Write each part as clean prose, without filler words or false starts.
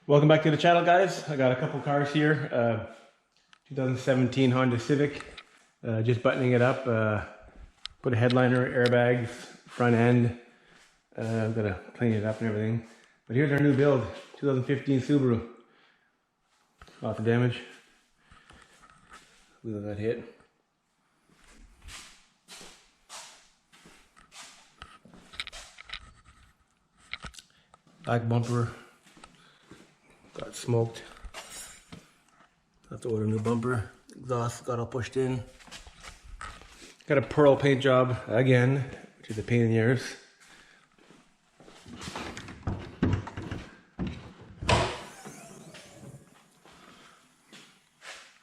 Welcome back to the channel, guys. I got a couple cars here. 2017 Honda Civic. Just buttoning it up. Put a headliner, airbags, front end. I've got to clean it up and everything. But here's our new build. 2015 Subaru. Lots of damage. Wheel got hit. Back bumper got smoked. Have to order a new bumper. Exhaust got all pushed in. Got a pearl paint job again, which is a pain in the ears.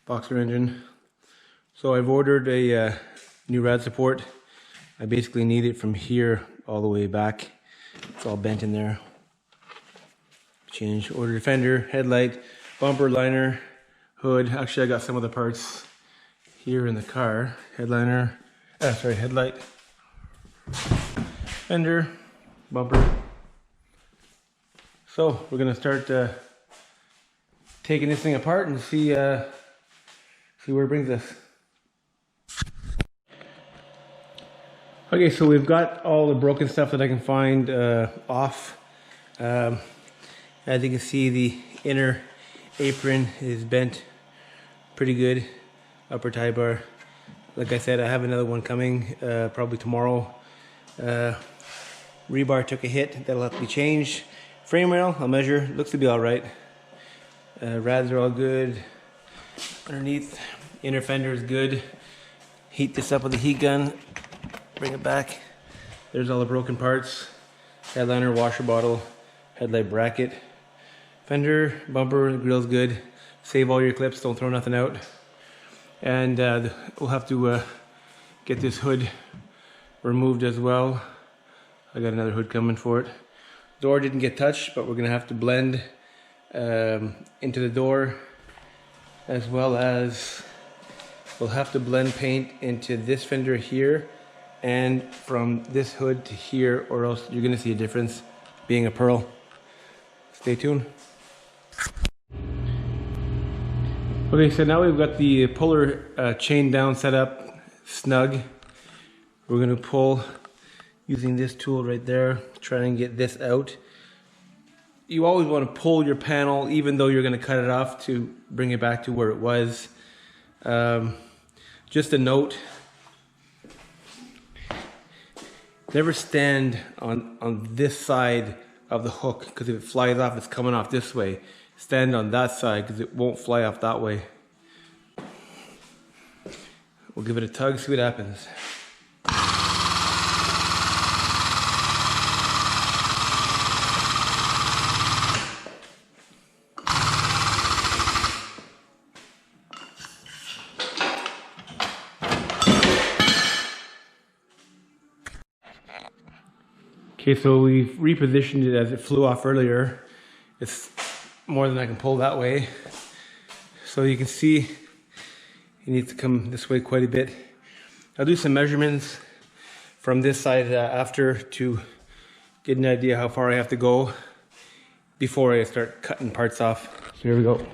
Boxer engine. So I've ordered a new rad support. I basically need it from here all the way back. It's all bent in there. Ordered fender, headlight, bumper, liner, hood. Actually, I got some of the parts here in the car. Headliner, headlight, fender, bumper. So we're gonna start taking this thing apart and see where it brings us. Okay, so we've got all the broken stuff that I can find off. As you can see, the inner apron is bent pretty good. Upper tie bar. Like I said, I have another one coming probably tomorrow. Rebar took a hit. That'll have to be changed. Frame rail, I'll measure. Looks to be all right. Rads are all good. Underneath, inner fender is good. Heat this up with a heat gun. Bring it back. There's all the broken parts. Headliner, washer bottle, headlight bracket. Fender, bumper, grill's good. Save all your clips, don't throw nothing out. And we'll have to get this hood removed as well. I got another hood coming for it. Door didn't get touched, but we're gonna have to blend into the door, as well as we'll have to blend paint into this fender here and from this hood to here, or else you're gonna see a difference being a pearl. Stay tuned. Okay, so now we've got the puller chain down, set up, snug. We're gonna pull using this tool right there, try and get this out. You always want to pull your panel, even though you're gonna cut it off, to bring it back to where it was. Just a note, never stand on this side of the hook, because if it flies off, it's coming off this way. Stand on that side because it won't fly off that way. We'll give it a tug, see what happens. Okay, so we've repositioned it as it flew off earlier. It's more than I can pull that way. So you can see it needs to come this way quite a bit. I'll do some measurements from this side after to get an idea how far I have to go before I start cutting parts off. So here we go.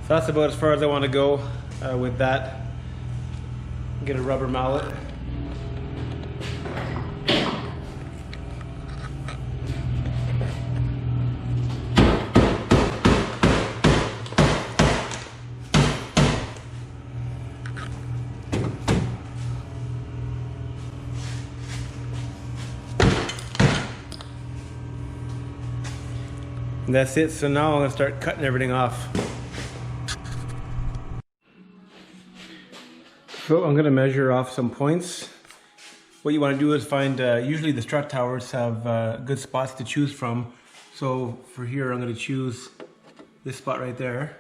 So that's about as far as I want to go with that. Get a rubber mallet. And that's it. So now I'm going to start cutting everything off. So I'm going to measure off some points. What you want to do is find, usually the strut towers have good spots to choose from. So for here I'm going to choose this spot right there.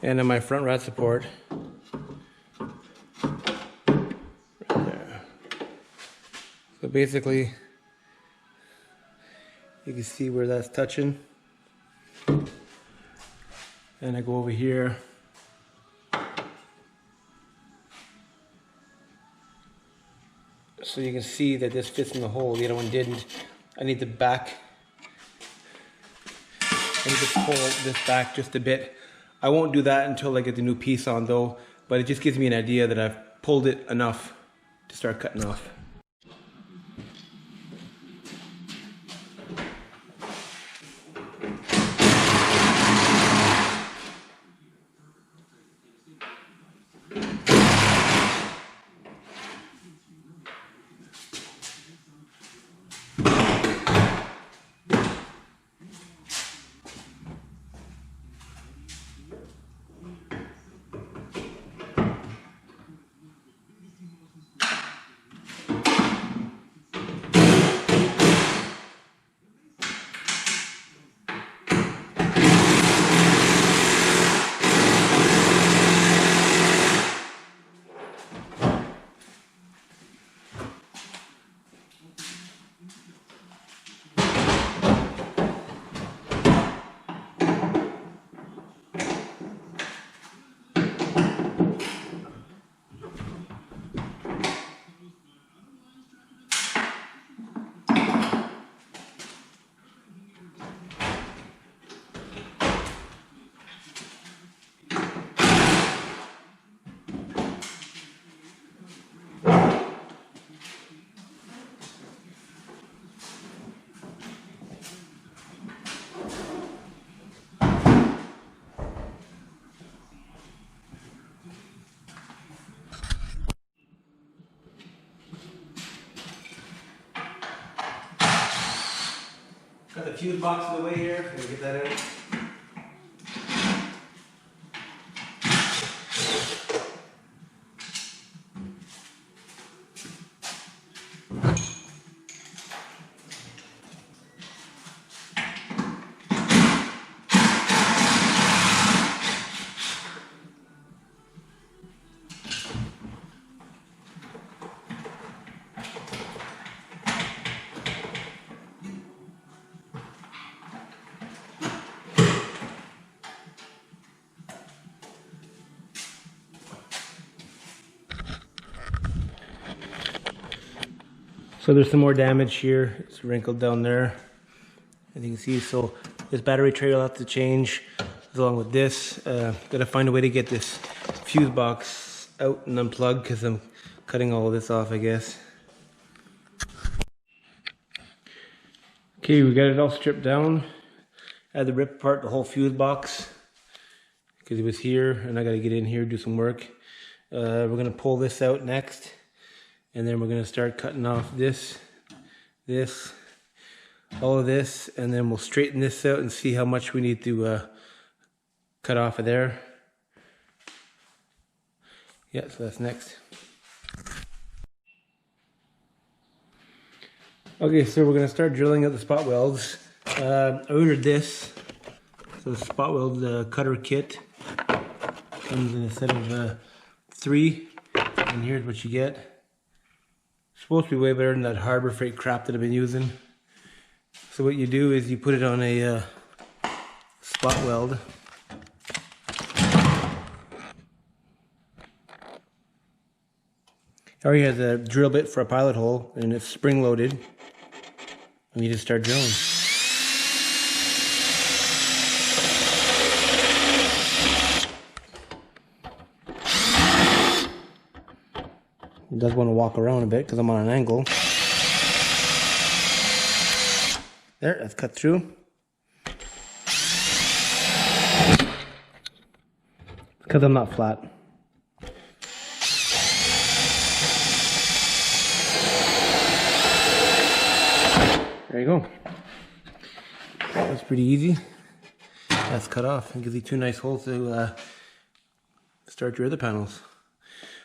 And then my front rod support. Right there. So basically, you can see where that's touching. And I go over here. So you can see that this fits in the hole, the other one didn't. I need to pull this back just a bit. I won't do that until I get the new piece on though, but it just gives me an idea that I've pulled it enough to start cutting off. Got the fuse box in the way here. Let me get that out. So there's some more damage here. It's wrinkled down there, as you can see. So this battery tray will have to change along with this. Gotta find a way to get this fuse box out and unplugged because I'm cutting all of this off, I guess. Okay, we got it all stripped down. I had to rip apart the whole fuse box because it was here, and I gotta get in here, do some work. We're gonna pull this out next. And then we're going to start cutting off this, all of this, and then we'll straighten this out and see how much we need to cut off of there. Yeah, so that's next. Okay, so we're going to start drilling out the spot welds. I ordered this, so the spot weld cutter kit comes in a set of 3, and here's what you get. Supposed to be way better than that Harbor Freight crap that I've been using. So what you do is you put it on a spot weld. It already has a drill bit for a pilot hole, and it's spring loaded. And you just start drilling. It does want to walk around a bit because I'm on an angle. There, that's cut through. Because I'm not flat. There you go. That's pretty easy. That's cut off. It gives you 2 nice holes to start your other panels.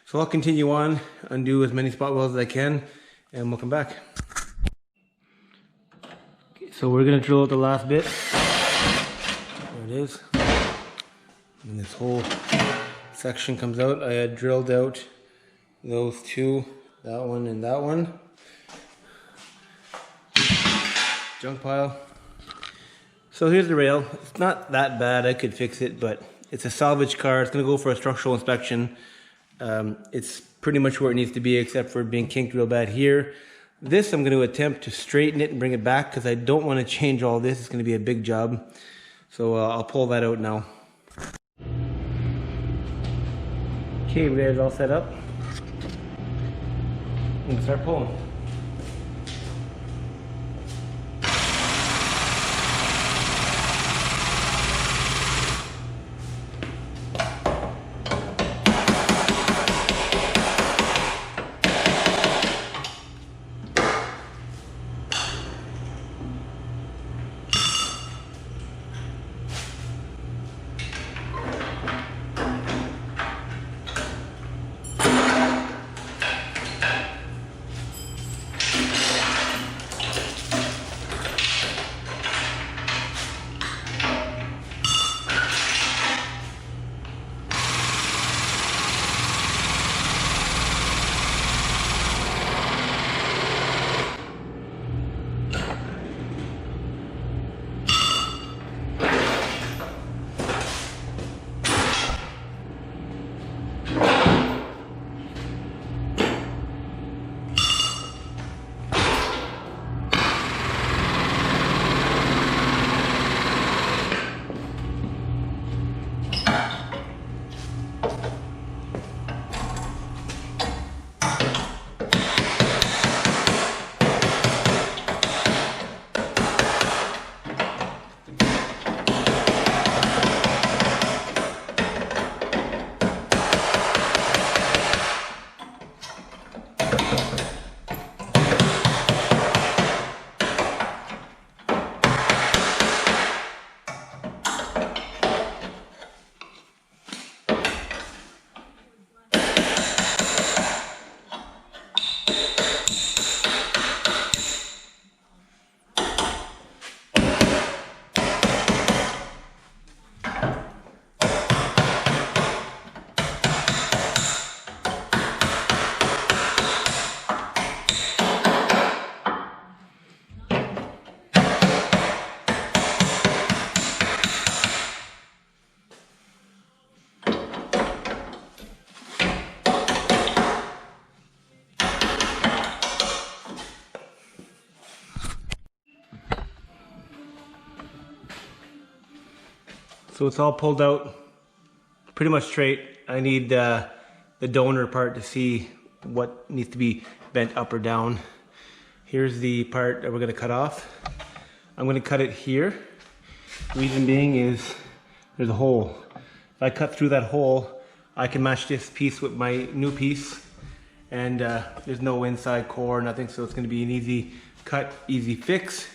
So I'll continue on, undo as many spot welds as I can, and we'll come back. Okay, so we're gonna drill out the last bit. There it is. And this whole section comes out. I had drilled out those 2, that one and that one. Junk pile. So here's the rail. It's not that bad, I could fix it, but it's a salvage car. It's gonna go for a structural inspection. It's pretty much where it needs to be, except for being kinked real bad here. This I'm gonna attempt to straighten it and bring it back because I don't want to change all this. It's gonna be a big job. So I'll pull that out now. Okay, we got it all set up. I'm gonna start pulling. So it's all pulled out pretty much straight. I need the donor part to see what needs to be bent up or down. Here's the part that we're gonna cut off. I'm gonna cut it here. Reason being is there's a hole. If I cut through that hole, I can match this piece with my new piece, and there's no inside core, nothing, so it's gonna be an easy cut, easy fix.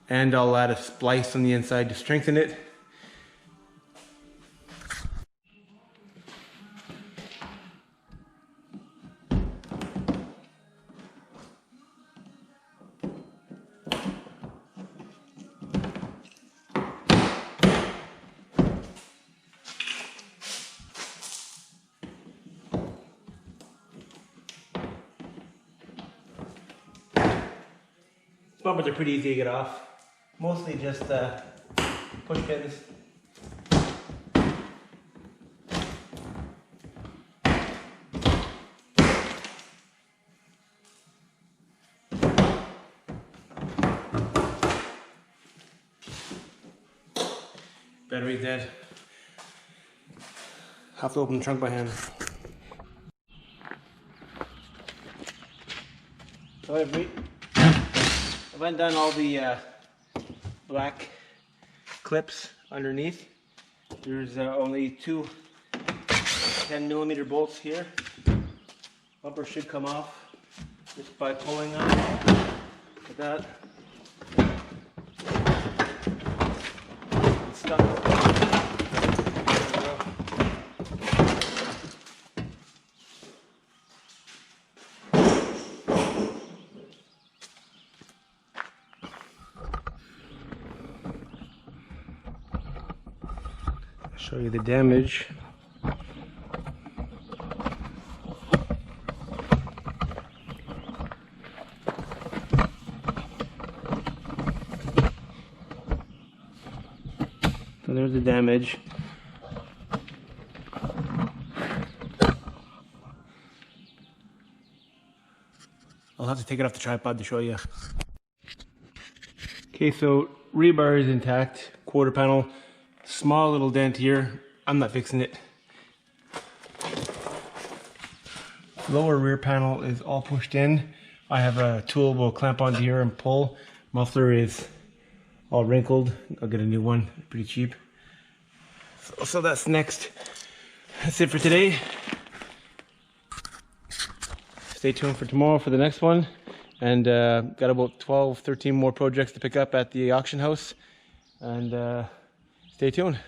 And I'll add a splice on the inside to strengthen it. Bumpers are pretty easy to get off. Mostly just push pins. Battery's dead. Have to open the trunk by hand. So I went down all the black clips underneath. There's only two 10mm bolts here. Bumper should come off just by pulling them like that. It's stuck. Show you the damage. So there's the damage. I'll have to take it off the tripod to show you. Okay, so rebar is intact, quarter panel. Small little dent here. I'm not fixing it. Lower rear panel is all pushed in. I have a tool we'll clamp onto here and pull. Muffler is all wrinkled. I'll get a new one, pretty cheap. So that's next. That's it for today. Stay tuned for tomorrow for the next one. And got about 12, 13 more projects to pick up at the auction house. And stay tuned.